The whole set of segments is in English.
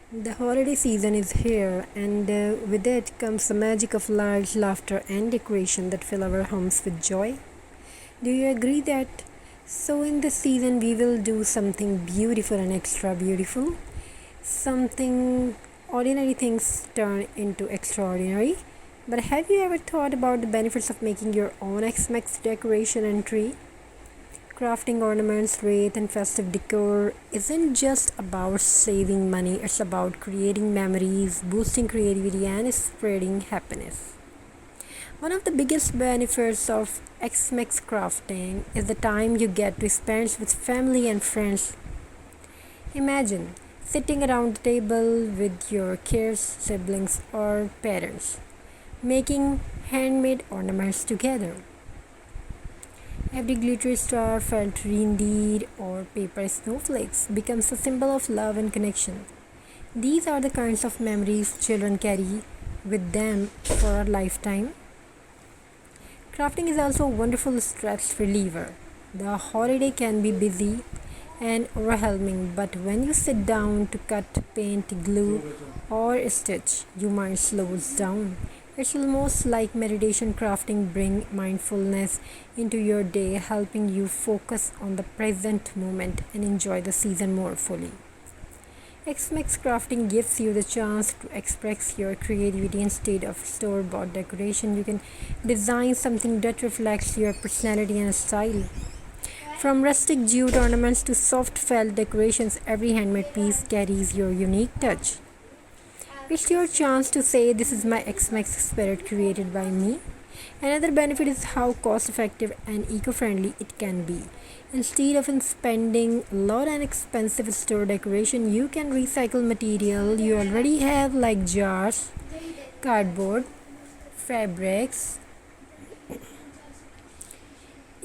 The holiday season is here, and with it comes the magic of lights, laughter, and decoration that fill our homes with joy. Do you agree that? So, in this season, we will do something beautiful and extra beautiful. Something ordinary things turn into extraordinary. But have you ever thought about the benefits of making your own X-Max decoration and tree? Crafting ornaments, wreath, and festive decor isn't just about saving money, it's about creating memories, boosting creativity, and spreading happiness. One of the biggest benefits of X-Max crafting is the time you get to spend with family and friends. Imagine sitting around the table with your kids, siblings, or parents, making handmade ornaments together. Every glittery star, felt reindeer, or paper snowflakes becomes a symbol of love and connection. These are the kinds of memories children carry with them for a lifetime. Crafting is also a wonderful stress reliever. The holiday can be busy and overwhelming, but when you sit down to cut, paint, glue, or stitch, your mind slows down. It's almost like meditation. Crafting bring mindfulness into your day, helping you focus on the present moment and enjoy the season more fully. Xmax crafting gives you the chance to express your creativity instead of store-bought decoration. You can design something that reflects your personality and style. From rustic jute ornaments to soft felt decorations, every handmade piece carries your unique touch. It's your chance to say, "This is my X-Max spirit created by me." Another benefit is how cost effective and eco friendly it can be. Instead of spending a lot on expensive store decoration, you can recycle material you already have, like jars, cardboard, fabrics,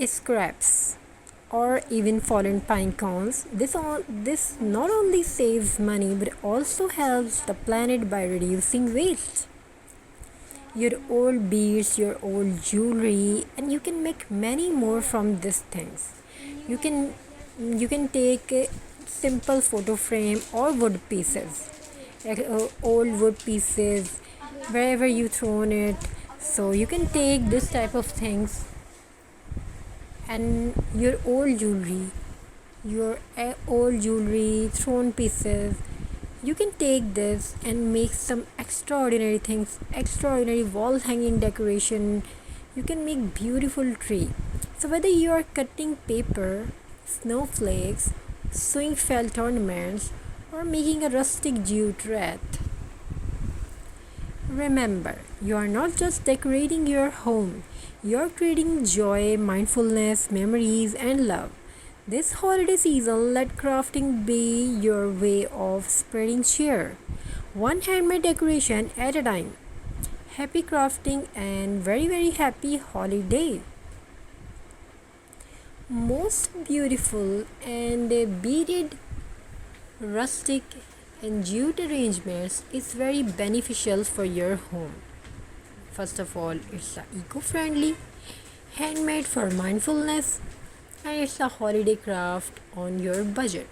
scraps, or even fallen pine cones. This not only saves money but also helps the planet by reducing waste. Your old beads, your old jewelry, and you can make many more from these things. You can you can take a simple photo frame or wood pieces, like old wood pieces, wherever you thrown it. So you can take this type of things and your old jewelry, thrown pieces. You can take this and make some extraordinary things, extraordinary wall hanging decoration. You can make beautiful tree. So whether you are cutting paper, snowflakes, sewing felt ornaments, or making a rustic jute wreath, remember, you are not just decorating your home, you are creating joy, mindfulness, memories, and love. This holiday season, let crafting be your way of spreading cheer, one handmade decoration at a time. Happy crafting and very, very happy holiday! Most beautiful and beaded rustic and jute arrangements is very beneficial for your home. First of all, it's eco-friendly, handmade for mindfulness, and it's a holiday craft on your budget.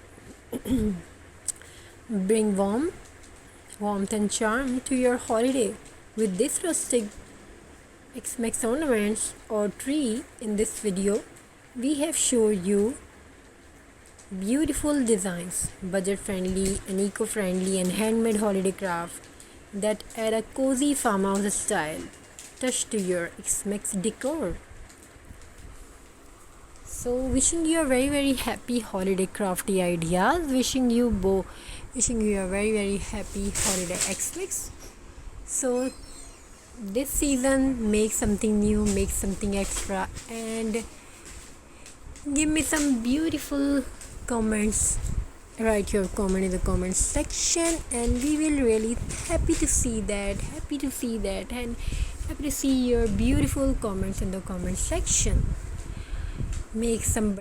Bring warmth and charm to your holiday with this rustic X-Max ornaments or tree. In this video, we have showed you beautiful designs, budget-friendly and eco-friendly and handmade holiday craft that add a cozy farmhouse style touch to your X-Max decor. So wishing you a very, very happy holiday crafty ideas. Wishing you a very, very happy holiday X-Mix. So this season, make something new, make something extra, and give me some beautiful comments. Write your comment in the comment section, and we will really happy to see that, and happy to see your beautiful comments in the comment section. Make some